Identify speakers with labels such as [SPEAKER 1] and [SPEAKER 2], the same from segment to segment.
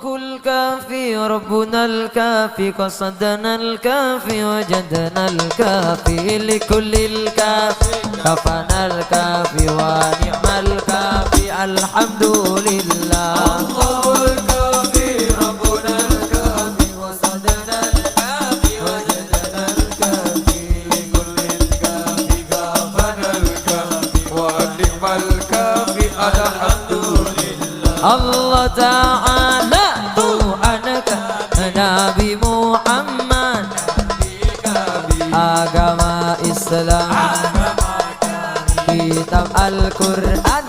[SPEAKER 1] الكافي ربنا الكافي قصدنا الكافي وجدنا الكافي لكل الكافي كفانا الكافي ونعم الكافي الحمد لله. الله الكافي ربنا الكافي قصدنا الكافي وجدنا الكافي لكل الكافي كفانا الكافي ونعم الكافي الحمد لله. الله تعالى Nabi Muhammad agama Islam kitab Al-Quran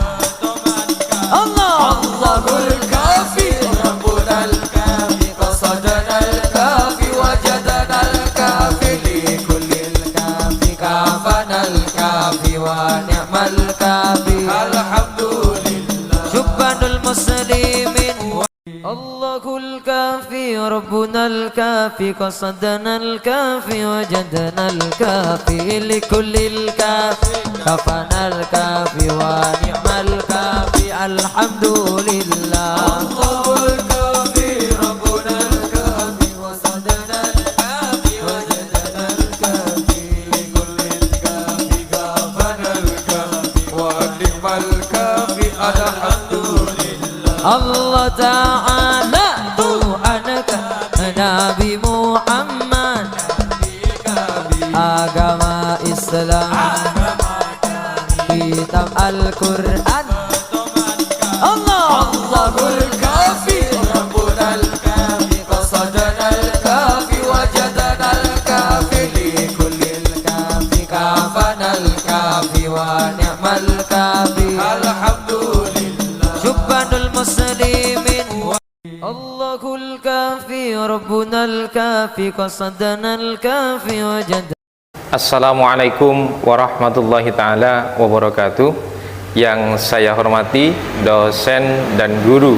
[SPEAKER 1] Allahul Kafi Rabbunal Kafi qasadanal Kafi wajadanal Kafi likullil Kafi kafanal Kafi wa ni'mal Kafi alhamdulillah. Syubhanul muslimin Allahul Kafi Rabbunal Kafi qasadanal Kafi wajadanal Kafi likullil Kafi kafanal Kafi wa ni'mal Kafi alhamdulillah. Allahul Kafi Rabbunal Kafi qasadanal Kafi wajadanal Kafi likullil Kafi kafanal Kafi wa ni'mal Kafi alhamdulillah. Allah Ta'ala Tuhanka Nabi Muhammad agama Islam kitab Al-Quran Allahul Kafi Rabbunal Kafi qasadanal Kafi wajadanal Kafi likullil Kafi kafanal Kafi wa ni'mal Kafi alhamdulillah. Syubhanul muslimin Allahul Kafi Rabbunal Kafi qasadanal Kafi wajad.
[SPEAKER 2] Assalamualaikum warahmatullahi ta'ala wabarakatuh. Yang saya hormati dosen dan guru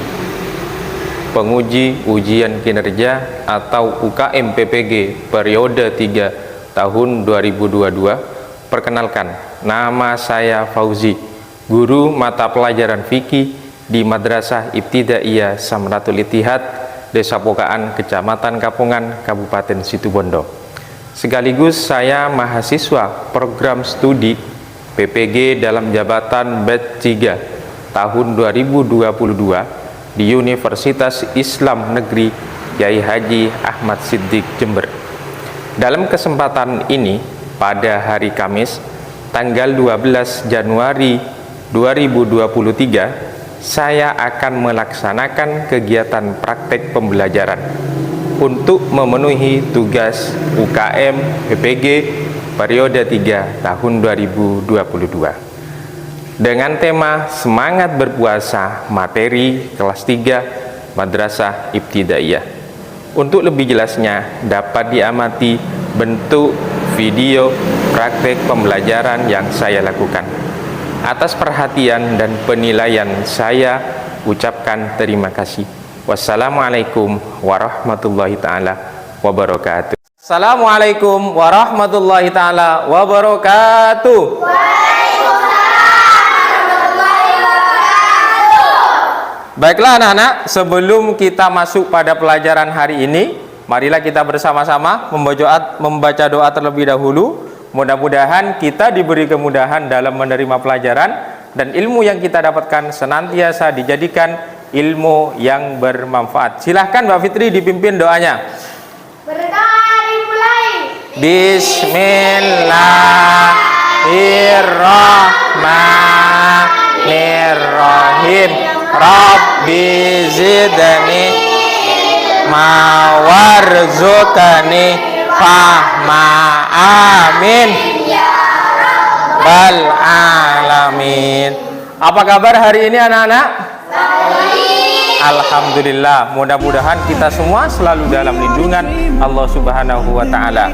[SPEAKER 2] penguji ujian kinerja atau UKM PPG periode 3 tahun 2022. Perkenalkan, nama saya Fauzi, guru mata pelajaran fikih di Madrasah Ibtidaiyah Samratul Ittihad, Desa Pokaan, Kecamatan Kapungan, Kabupaten Situbondo. Sekaligus saya mahasiswa program studi PPG dalam jabatan batch 3 tahun 2022 di Universitas Islam Negeri Kyai Haji Ahmad Siddiq Jember. Dalam kesempatan ini, pada hari Kamis tanggal 12 Januari 2023, saya akan melaksanakan kegiatan praktek pembelajaran untuk memenuhi tugas UKM PPG periode 3 tahun 2022 dengan tema semangat berpuasa materi kelas 3 Madrasah Ibtidaiyah. Untuk lebih jelasnya dapat diamati bentuk video praktek pembelajaran yang saya lakukan. Atas perhatian dan penilaian saya ucapkan terima kasih. Wassalamualaikum warahmatullahi ta'ala wabarakatuh. Assalamualaikum warahmatullahi ta'ala wabarakatuh. Baiklah anak-anak, sebelum kita masuk pada pelajaran hari ini, marilah kita bersama-sama membaca doa terlebih dahulu. Mudah-mudahan kita diberi kemudahan dalam menerima pelajaran dan ilmu yang kita dapatkan senantiasa dijadikan ilmu yang bermanfaat. Silahkan Mbak Fitri dipimpin doanya.
[SPEAKER 3] Berdoa dimulai.
[SPEAKER 2] Bismillahirrahmanirrahim. Rabbi zidni mawarzuqni fahma amin bal alamin. Apa kabar hari ini anak-anak? Alhamdulillah, mudah-mudahan kita semua selalu dalam lindungan Allah Subhanahu wa ta'ala.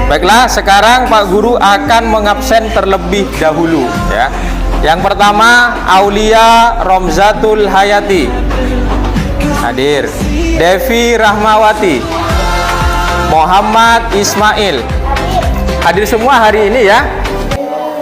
[SPEAKER 2] Baiklah, sekarang Pak Guru akan mengabsen terlebih dahulu ya. Yang pertama, Aulia Romzatul Hayati hadir. Devi Rahmawati, Muhammad Ismail hadir semua hari ini ya.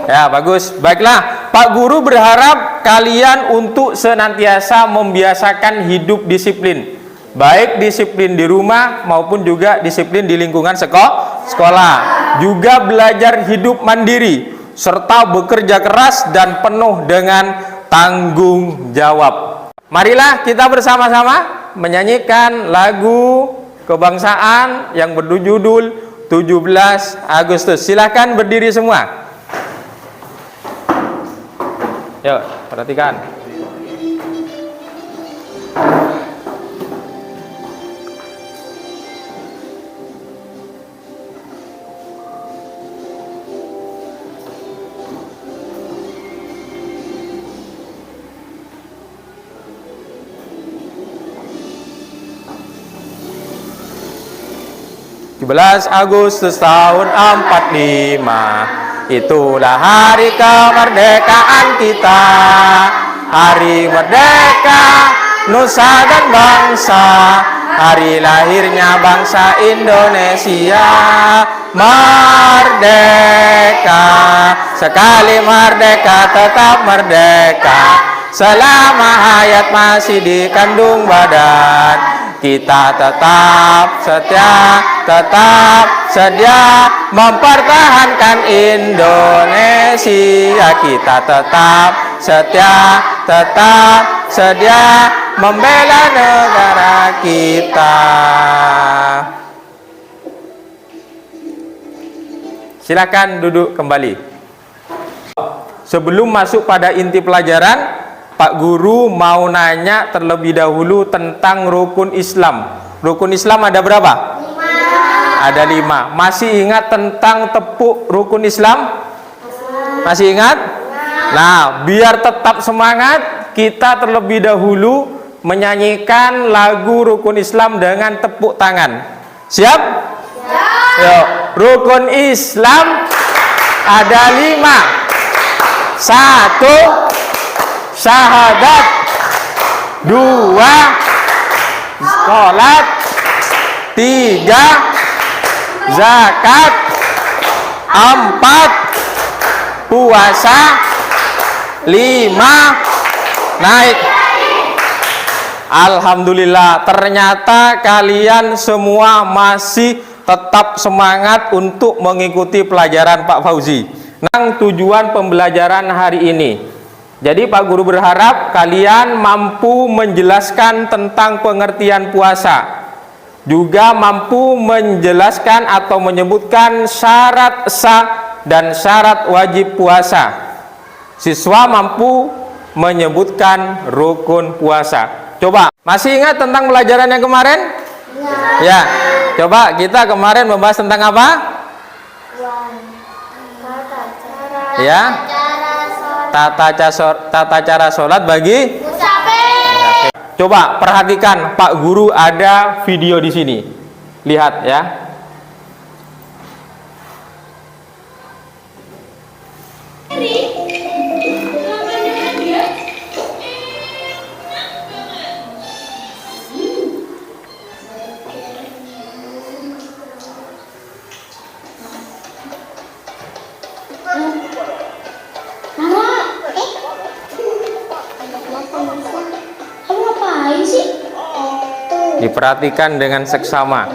[SPEAKER 2] Ya, bagus. Baiklah, Pak Guru berharap kalian untuk senantiasa membiasakan hidup disiplin baik disiplin di rumah maupun juga disiplin di lingkungan sekolah. Juga belajar hidup mandiri serta bekerja keras dan penuh dengan tanggung jawab. Marilah kita bersama-sama menyanyikan lagu kebangsaan yang berjudul 17 Agustus. Silahkan berdiri semua. Yuk, perhatikan. Agustus tahun 45, itulah hari kemerdekaan kita, hari merdeka nusa dan bangsa, hari lahirnya bangsa Indonesia. Merdeka, sekali merdeka tetap merdeka, selama hayat masih dikandung badan. Kita tetap sedia mempertahankan Indonesia. Kita tetap sedia membela negara kita. Silakan duduk kembali. Sebelum masuk pada inti pelajaran, Pak Guru mau nanya terlebih dahulu tentang rukun Islam. Rukun Islam ada berapa? 5. Ada 5. Masih ingat tentang tepuk rukun Islam? Masih ingat? Nah, biar tetap semangat, kita terlebih dahulu menyanyikan lagu rukun Islam dengan tepuk tangan. Siap? Siap. Yuk, rukun Islam ada 5. 1, syahadat. 2, sholat. 3, zakat. 4, puasa. 5, naik. Alhamdulillah, ternyata kalian semua masih tetap semangat untuk mengikuti pelajaran Pak Fauzi. Nah, tujuan pembelajaran hari ini, jadi Pak Guru berharap kalian mampu menjelaskan tentang pengertian puasa, juga mampu menjelaskan atau menyebutkan syarat sah dan syarat wajib puasa. Siswa mampu menyebutkan rukun puasa. Coba, masih ingat tentang pelajaran yang kemarin? Ya. Coba kita kemarin membahas tentang apa? Ya. Tata cara sholat bagi musafir. Coba perhatikan, Pak Guru ada video di sini. Lihat ya. Diperhatikan dengan seksama.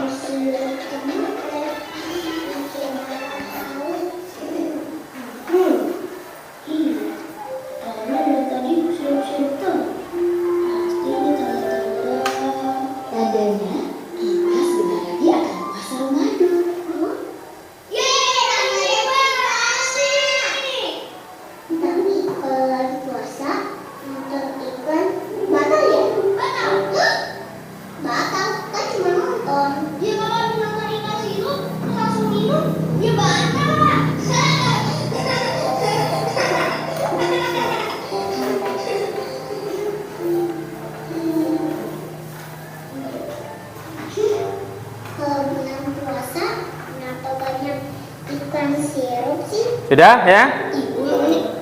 [SPEAKER 2] Sudah ya?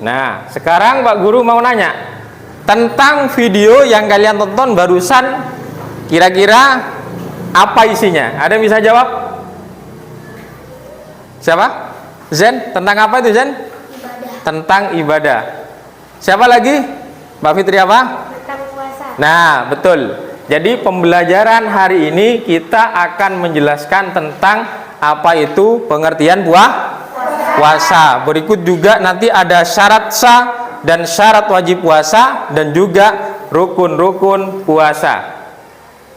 [SPEAKER 2] Nah, sekarang Pak Guru mau nanya tentang video yang kalian tonton barusan. Kira-kira apa isinya? Ada yang bisa jawab? Siapa? Zen? Tentang apa itu Zen?
[SPEAKER 3] Ibadah.
[SPEAKER 2] Tentang ibadah. Siapa lagi? Mbak Fitri apa?
[SPEAKER 3] Tentang puasa.
[SPEAKER 2] Nah, betul. Jadi pembelajaran hari ini kita akan menjelaskan tentang apa itu pengertian puasa. Berikut juga nanti ada syarat sah dan syarat wajib puasa dan juga rukun-rukun puasa.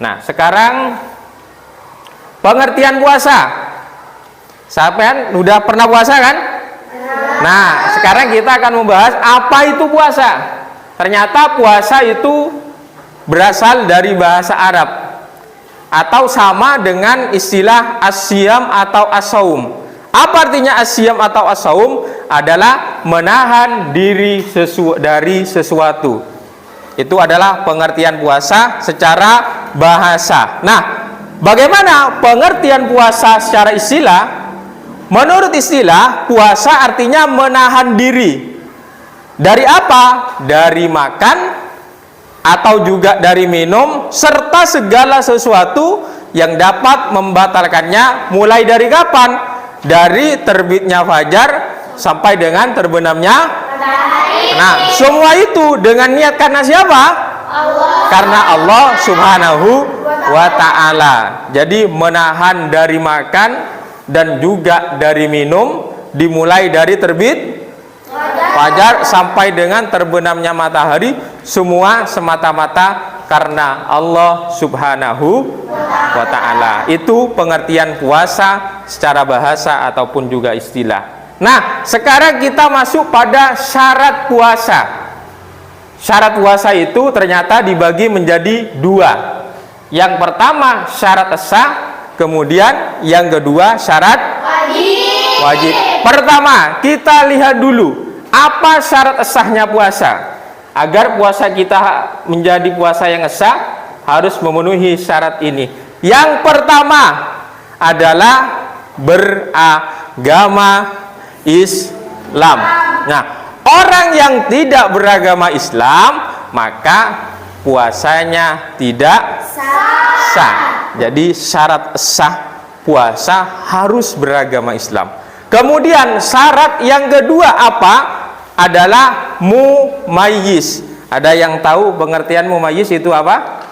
[SPEAKER 2] Nah, sekarang pengertian puasa. Sampean udah pernah puasa kan? Nah, sekarang kita akan membahas apa itu puasa. Ternyata puasa itu berasal dari bahasa Arab atau sama dengan istilah asyam atau as-saum. Apa artinya asyam atau as-saum? Adalah menahan diri dari sesuatu. Itu adalah pengertian puasa secara bahasa. Nah, bagaimana pengertian puasa secara istilah? Menurut istilah, puasa artinya menahan diri. Dari apa? Dari makan atau juga dari minum serta segala sesuatu yang dapat membatalkannya, mulai dari kapan? Dari terbitnya fajar sampai dengan terbenamnya matahari. Nah, semua itu dengan niat karena siapa? Allah. Karena Allah Subhanahu wa ta'ala. Jadi menahan dari makan dan juga dari minum, dimulai dari terbit fajar sampai dengan terbenamnya matahari, semua semata-mata karena Allah Subhanahu wa ta'ala. Itu pengertian puasa secara bahasa ataupun juga istilah. Nah, sekarang kita masuk pada syarat puasa. Syarat puasa itu ternyata dibagi menjadi dua. Yang pertama syarat sah, kemudian yang kedua syarat wajib. Pertama, kita lihat dulu apa syarat sahnya puasa. Agar puasa kita menjadi puasa yang sah, harus memenuhi syarat ini. Yang pertama adalah beragama Islam. Nah, orang yang tidak beragama Islam, maka puasanya tidak sah. Jadi syarat sah puasa harus beragama Islam. Kemudian syarat yang kedua apa? Adalah mumayyiz. Ada yang tahu pengertian mumayyiz itu apa?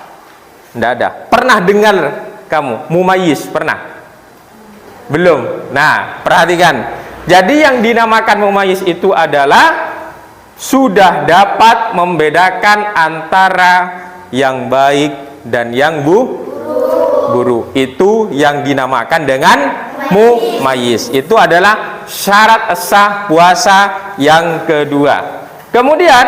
[SPEAKER 2] Tidak ada. Pernah dengar kamu mumayyiz? Pernah? Belum. Nah, perhatikan. Jadi yang dinamakan mumayyiz itu adalah sudah dapat membedakan antara yang baik dan yang buruk. Itu yang dinamakan dengan mumayyiz. Itu adalah syarat sah puasa yang kedua. Kemudian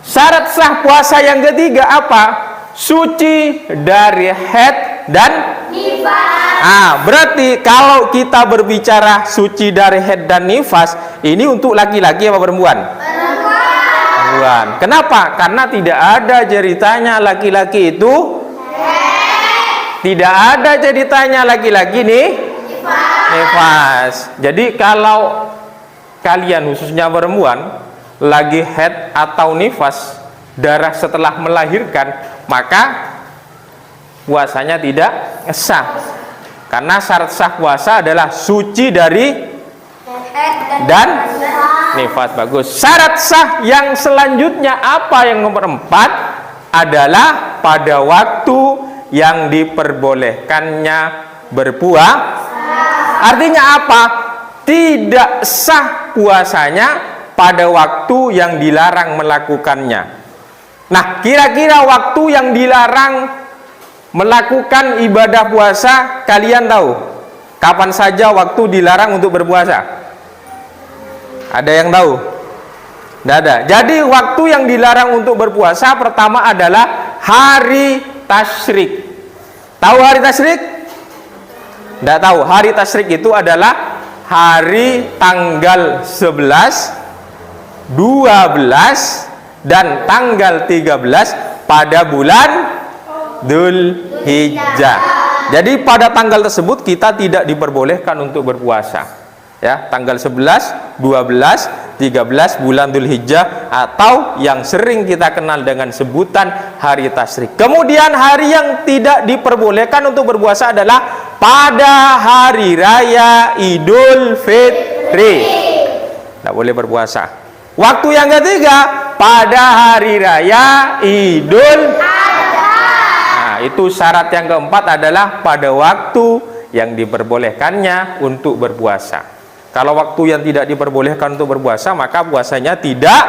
[SPEAKER 2] syarat sah puasa yang ketiga apa? Suci dari haid dan nifas. Berarti kalau kita berbicara suci dari haid dan nifas, ini untuk laki-laki apa perempuan? Perempuan. Kenapa? Karena tidak ada ceritanya laki-laki itu tidak ada ceritanya laki-laki nih nifas. Jadi kalau kalian khususnya perempuan lagi haid atau nifas, darah setelah melahirkan, maka puasanya tidak sah. Karena syarat sah puasa adalah suci dari dan nifas. Bagus. Syarat sah yang selanjutnya apa? Yang nomor 4 adalah pada waktu yang diperbolehkannya berpuasa. Artinya apa? Tidak sah puasanya pada waktu yang dilarang melakukannya. Nah, kira-kira waktu yang dilarang melakukan ibadah puasa, kalian tahu kapan saja waktu dilarang untuk berpuasa? Ada yang tahu? Tidak ada. Jadi waktu yang dilarang untuk berpuasa pertama adalah hari tasyrik. Tahu hari tasyrik? Tidak tahu. Hari tasyrik itu adalah hari tanggal 11, 12 dan tanggal 13 pada bulan Dzulhijjah. Jadi pada tanggal tersebut kita tidak diperbolehkan untuk berpuasa. Ya, tanggal 11, 12, 13 bulan Dzulhijjah atau yang sering kita kenal dengan sebutan hari tasyrik. Kemudian hari yang tidak diperbolehkan untuk berpuasa adalah pada hari raya Idul Fitri. Tidak boleh berpuasa. Waktu yang ketiga pada hari raya Idul Adha. Nah, Nah, itu syarat yang keempat adalah pada waktu yang diperbolehkannya untuk berpuasa. Kalau waktu yang tidak diperbolehkan untuk berpuasa, maka puasanya tidak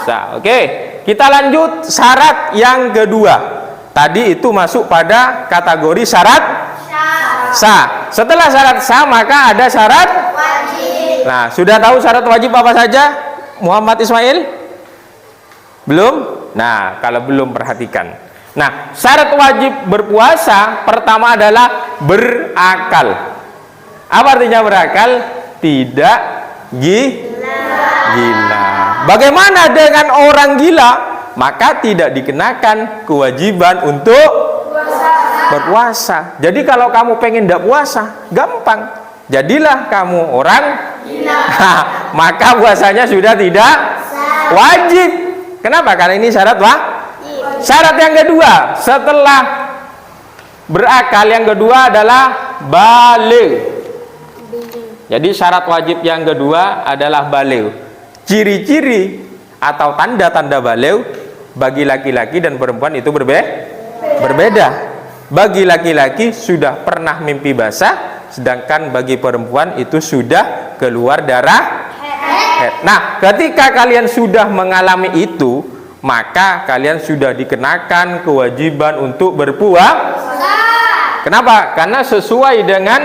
[SPEAKER 2] sah. Oke, kita lanjut syarat yang kedua. Tadi itu masuk pada kategori syarat sah. Setelah syarat sah, maka ada syarat
[SPEAKER 3] Wajib.
[SPEAKER 2] Nah, sudah tahu syarat wajib apa saja? Muhammad Ismail? Belum? Nah, kalau belum, perhatikan. Nah, syarat wajib berpuasa pertama adalah berakal. Apa artinya berakal? Tidak gila. Bagaimana dengan orang gila? Maka tidak dikenakan kewajiban untuk berpuasa. Jadi kalau kamu pengen tidak puasa, gampang. Jadilah kamu orang gila. Maka puasanya sudah tidak wajib. Kenapa? Karena ini syarat Syarat yang kedua setelah berakal, yang kedua adalah baligh. Jadi syarat wajib yang kedua adalah baligh. Ciri-ciri atau tanda-tanda baligh bagi laki-laki dan perempuan itu berbeda. Bagi laki-laki sudah pernah mimpi basah, sedangkan bagi perempuan itu sudah keluar darah haid. Nah, ketika kalian sudah mengalami itu, maka kalian sudah dikenakan kewajiban untuk berpuasa. Kenapa? Karena sesuai dengan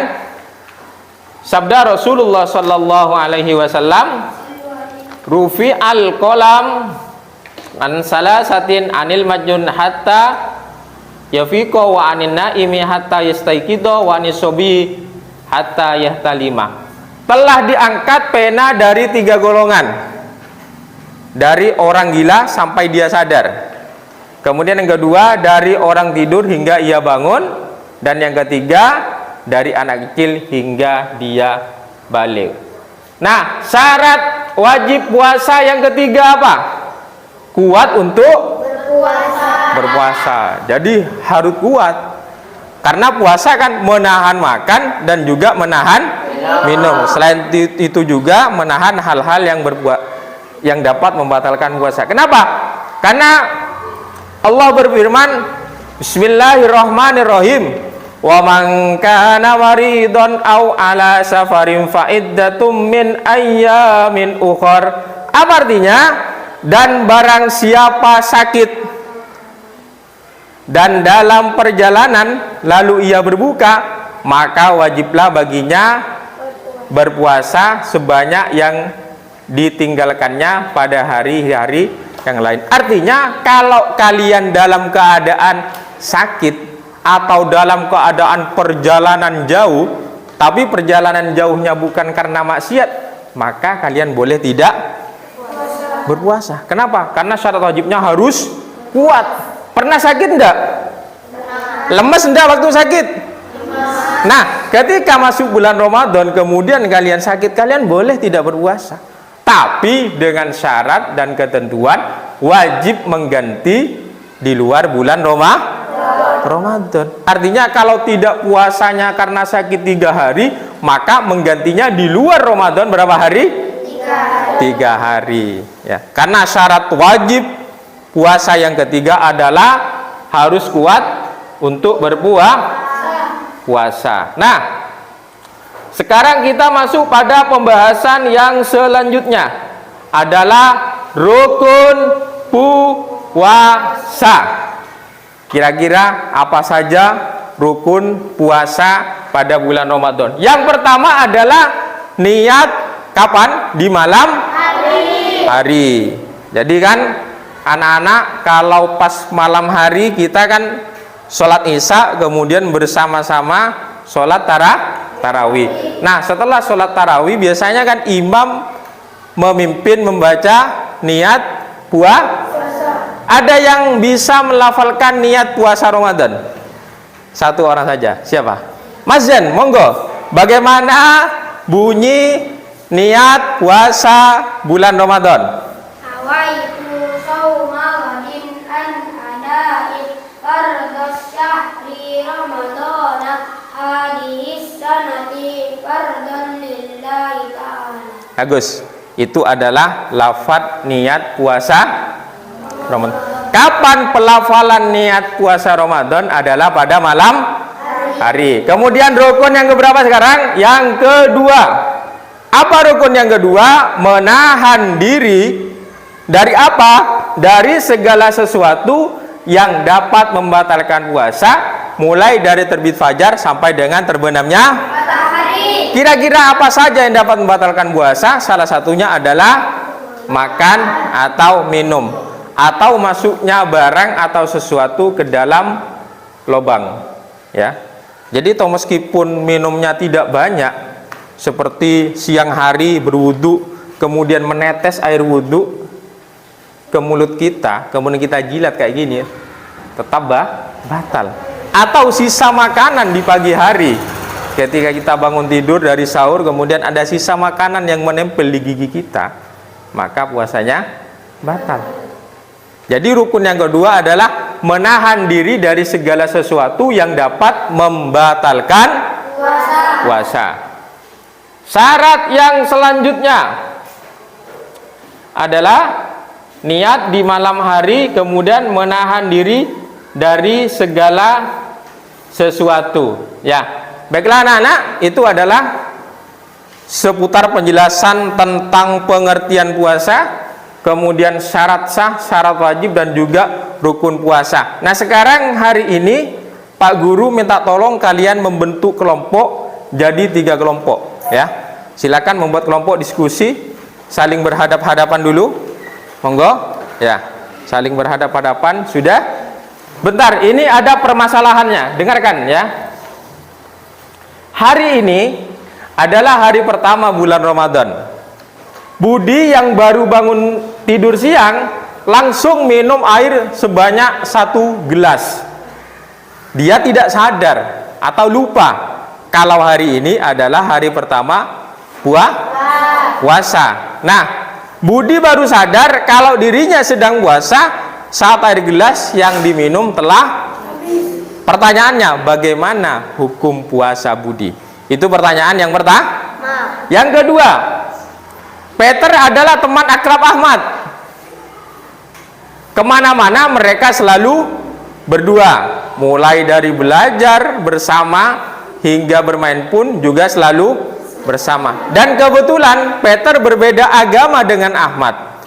[SPEAKER 2] sabda Rasulullah sallallahu alaihi wasallam, rufi al qalam an salasatin anil majnun hatta yafiqo wa anin naimi hatta yastaiqido wa anisobi hatta yahtalima. Telah diangkat pena dari 3 golongan. Dari orang gila sampai dia sadar. Kemudian yang kedua, dari orang tidur hingga ia bangun. Dan yang ketiga, dari anak kecil hingga dia baligh. Nah, syarat wajib puasa yang ketiga apa? Kuat untuk berpuasa. Jadi harus kuat. Karena puasa kan menahan makan dan juga menahan minum. Selain itu juga menahan hal-hal yang dapat membatalkan puasa. Kenapa? Karena Allah berfirman, Bismillahirrahmanirrahim. Wa man kana maridon aw ala safarin fa iddatum min ayyamin ukhar. Apa artinya? Dan barang siapa sakit dan dalam perjalanan lalu ia berbuka, maka wajiblah baginya berpuasa sebanyak yang ditinggalkannya pada hari-hari yang lain. Artinya kalau kalian dalam keadaan sakit atau dalam keadaan perjalanan jauh, tapi perjalanan jauhnya bukan karena maksiat, maka kalian boleh tidak berpuasa. Kenapa? Karena syarat wajibnya harus kuat. Pernah sakit enggak? Lemes enggak waktu sakit? Nah, ketika masuk bulan Ramadan kemudian kalian sakit, kalian boleh tidak berpuasa. Tapi dengan syarat dan ketentuan wajib mengganti di luar bulan Ramadan. Artinya kalau tidak puasanya karena sakit 3 hari, maka menggantinya di luar Ramadan berapa hari? 3 hari. Ya. Karena syarat wajib puasa yang ketiga adalah harus kuat untuk berpuasa. Nah, sekarang kita masuk pada pembahasan yang selanjutnya adalah rukun puasa. Kira-kira apa saja rukun puasa pada bulan Ramadan? Yang pertama adalah niat kapan? Di malam hari. Jadi kan anak-anak kalau pas malam hari kita kan sholat isya kemudian bersama-sama sholat tarawih. Nah, setelah sholat tarawih biasanya kan imam memimpin membaca niat puasa. Ada yang bisa melafalkan niat puasa Ramadan? Satu orang saja. Siapa? Mas Zen, monggo. Bagaimana bunyi niat puasa bulan Ramadan?
[SPEAKER 3] Awaitu sauma wadin an adai fardos syahri Ramadana hadis sanati fardun lillahi ta'ala.
[SPEAKER 2] Bagus. Itu adalah lafadz niat puasa Ramadan. Kapan pelafalan niat puasa Ramadan? Adalah pada malam hari. Kemudian rukun yang keberapa sekarang? Yang kedua. Apa rukun yang kedua? Menahan diri dari apa? Dari segala sesuatu yang dapat membatalkan puasa, mulai dari terbit fajar sampai dengan terbenamnya matahari. Kira-kira apa saja yang dapat membatalkan puasa? Salah satunya adalah makan atau minum, atau masuknya barang atau sesuatu ke dalam lubang, ya. Jadi meskipun minumnya tidak banyak, seperti siang hari berwudu kemudian menetes air wudu ke mulut kita, kemudian kita jilat kayak gini, tetap batal. Atau sisa makanan di pagi hari, ketika kita bangun tidur dari sahur, kemudian ada sisa makanan yang menempel di gigi kita, maka puasanya batal. Jadi rukun yang kedua adalah menahan diri dari segala sesuatu yang dapat membatalkan puasa. Syarat yang selanjutnya adalah niat di malam hari, kemudian menahan diri dari segala sesuatu. Ya, baiklah anak-anak, itu adalah seputar penjelasan tentang pengertian puasa, kemudian syarat sah, syarat wajib, dan juga rukun puasa. Nah, sekarang hari ini Pak Guru minta tolong kalian membentuk kelompok jadi 3 kelompok, ya. Silakan membuat kelompok diskusi, saling berhadap-hadapan dulu. Monggo, ya. Saling berhadap-hadapan, sudah. Bentar, ini ada permasalahannya. Dengarkan, ya. Hari ini adalah hari pertama bulan Ramadan. Budi yang baru bangun tidur siang langsung minum air sebanyak 1 gelas. Dia tidak sadar atau lupa kalau hari ini adalah hari pertama puasa. Nah, Budi baru sadar kalau dirinya sedang puasa saat air gelas yang diminum telah habis. Pertanyaannya, bagaimana hukum puasa Budi? Itu pertanyaan yang pertama. Yang kedua, Peter adalah teman akrab Ahmad. Kemana-mana mereka selalu berdua, mulai dari belajar bersama hingga bermain pun juga selalu bersama. Dan kebetulan Peter berbeda agama dengan Ahmad,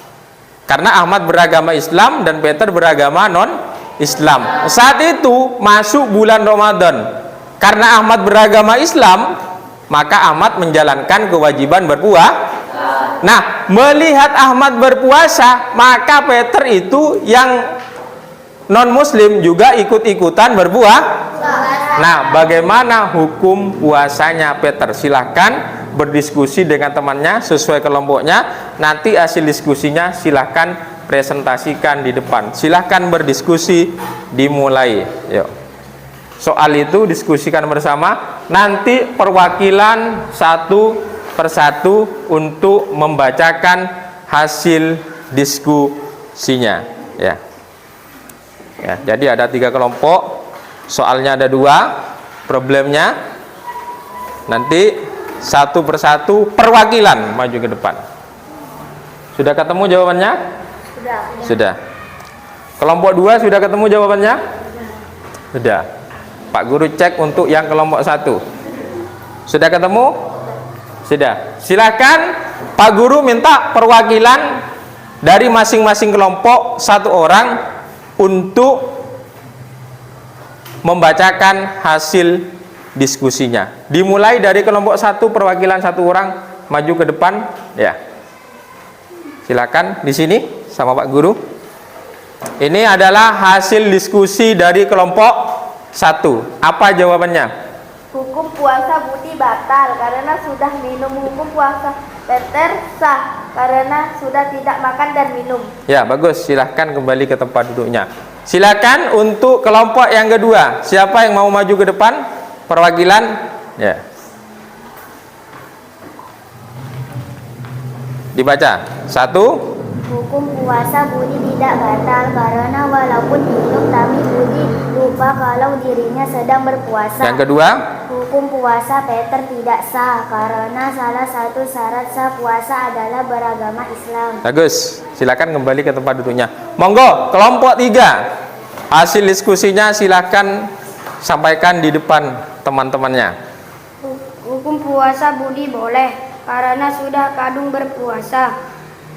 [SPEAKER 2] karena Ahmad beragama Islam dan Peter beragama non-Islam. Saat itu masuk bulan Ramadan. Karena Ahmad beragama Islam, maka Ahmad menjalankan kewajiban berpuasa. Nah, melihat Ahmad berpuasa, maka Peter itu yang non-muslim juga ikut-ikutan berpuasa. Nah, bagaimana hukum puasanya Peter? Silahkan berdiskusi dengan temannya sesuai kelompoknya. Nanti hasil diskusinya silahkan presentasikan di depan. Silahkan berdiskusi, dimulai. Yuk. Soal itu diskusikan bersama. Nanti perwakilan satu persatu untuk membacakan hasil diskusinya. Ya. Ya, jadi ada 3 kelompok. Soalnya ada 2, problemnya nanti satu persatu perwakilan maju ke depan. Sudah ketemu jawabannya? Sudah. Kelompok 2 sudah ketemu jawabannya? Sudah. Pak Guru cek untuk yang kelompok 1. Sudah ketemu? Sudah. Silakan Pak Guru minta perwakilan dari masing-masing kelompok 1 orang untuk membacakan hasil diskusinya. Dimulai dari kelompok 1, perwakilan 1 orang maju ke depan, ya. Silakan di sini sama Pak Guru. Ini adalah hasil diskusi dari kelompok 1. Apa jawabannya?
[SPEAKER 4] Hukum puasa Budi batal karena sudah minum. Hukum puasa Peter sah karena sudah tidak makan dan minum.
[SPEAKER 2] Ya, bagus. Silahkan kembali ke tempat duduknya. Silakan untuk kelompok yang kedua. Siapa yang mau maju ke depan? Perwakilan, ya. Dibaca. 1.
[SPEAKER 4] Hukum puasa Budi tidak batal karena walaupun minum tapi Budi lupa kalau dirinya sedang berpuasa.
[SPEAKER 2] Yang kedua.
[SPEAKER 4] Hukum Hukum puasa Peter tidak sah karena salah satu syarat sah puasa adalah beragama Islam.
[SPEAKER 2] Bagus, silakan kembali ke tempat duduknya. Monggo, kelompok 3. Hasil diskusinya silakan sampaikan di depan teman-temannya.
[SPEAKER 3] Hukum puasa Budi boleh karena sudah kadung berpuasa.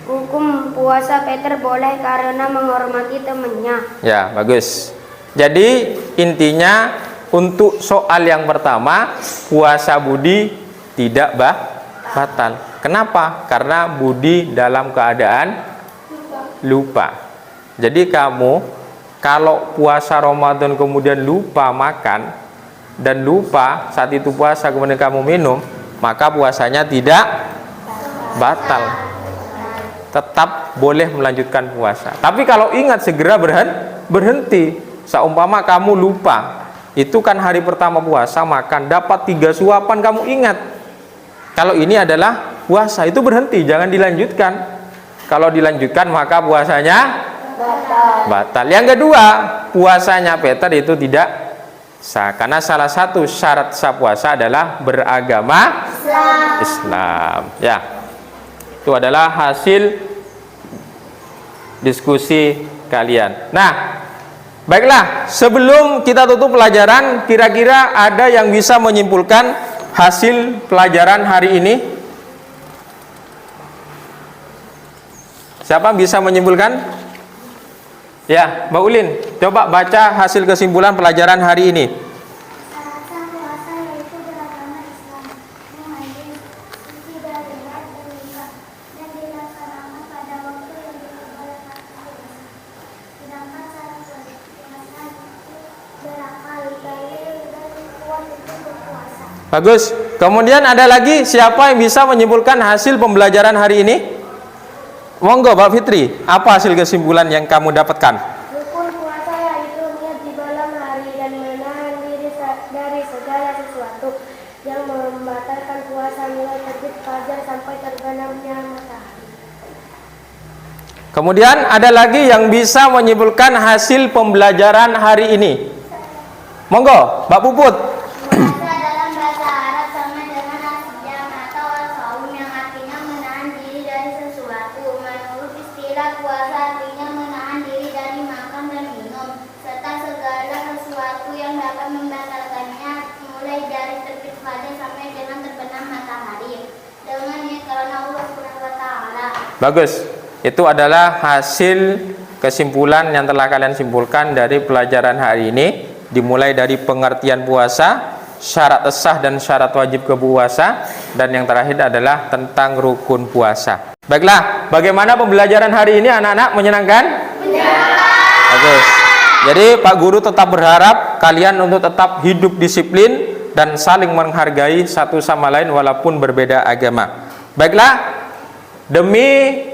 [SPEAKER 3] Hukum puasa Peter boleh karena menghormati temannya.
[SPEAKER 2] Ya, bagus. Jadi intinya untuk soal yang pertama, puasa Budi tidak batal. Kenapa? Karena Budi dalam keadaan lupa. Jadi kamu kalau puasa Ramadan kemudian lupa makan dan lupa saat itu puasa kemudian kamu minum, maka puasanya tidak batal. Tetap boleh melanjutkan puasa. Tapi kalau ingat segera berhenti. Seumpama kamu lupa, itu kan hari pertama puasa makan dapat 3 suapan kamu ingat. Kalau ini adalah puasa, itu berhenti, jangan dilanjutkan. Kalau dilanjutkan maka puasanya batal. Yang kedua, puasanya Peter itu tidak sah karena salah satu syarat sah puasa adalah beragama Islam. Ya. Itu adalah hasil diskusi kalian. Nah, baiklah, sebelum kita tutup pelajaran, kira-kira ada yang bisa menyimpulkan hasil pelajaran hari ini? Siapa bisa menyimpulkan? Ya, Mbak Ulin, coba baca hasil kesimpulan pelajaran hari ini. Bagus. Kemudian ada lagi siapa yang bisa menyimpulkan hasil pembelajaran hari ini? Monggo Mbak Fitri, apa hasil kesimpulan yang kamu dapatkan?
[SPEAKER 3] Rukun puasa yaitu niat di malam hari dan menahan diri dari segala sesuatu yang membatalkan puasa mulai terbit fajar sampai terbenamnya matahari.
[SPEAKER 2] Kemudian ada lagi yang bisa menyimpulkan hasil pembelajaran hari ini? Monggo Mbak Puput.
[SPEAKER 4] Puasa dalam bahasa Arab sama dengan asyam atau al-shaum yang artinya menahan diri dari sesuatu. Menurut istilah puasa artinya menahan diri dari makan dan minum serta segala sesuatu yang dapat membatalkannya mulai dari terbit fajar sampai dengan terbenam matahari dengan niat karena Allah Subhanahu wa taala.
[SPEAKER 2] Bagus. Itu adalah hasil kesimpulan yang telah kalian simpulkan dari pelajaran hari ini, dimulai dari pengertian puasa, syarat sah dan syarat wajib kepuasa, dan yang terakhir adalah tentang rukun puasa. Baiklah, bagaimana pembelajaran hari ini anak-anak? Menyenangkan? Menyenangkan. Bagus. Jadi Pak Guru tetap berharap kalian untuk tetap hidup disiplin dan saling menghargai satu sama lain walaupun berbeda agama. Baiklah, demi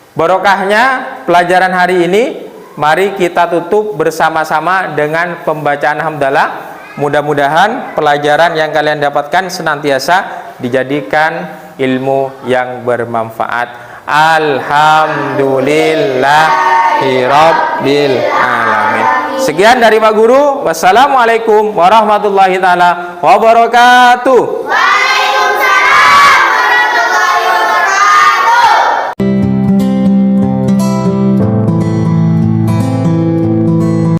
[SPEAKER 2] barokahnya pelajaran hari ini, mari kita tutup bersama-sama dengan pembacaan hamdalah. Mudah-mudahan pelajaran yang kalian dapatkan senantiasa dijadikan ilmu yang bermanfaat. Alhamdulillahirabbil alamin. Sekian dari Pak Guru. Wassalamualaikum warahmatullahi taala wabarakatuh.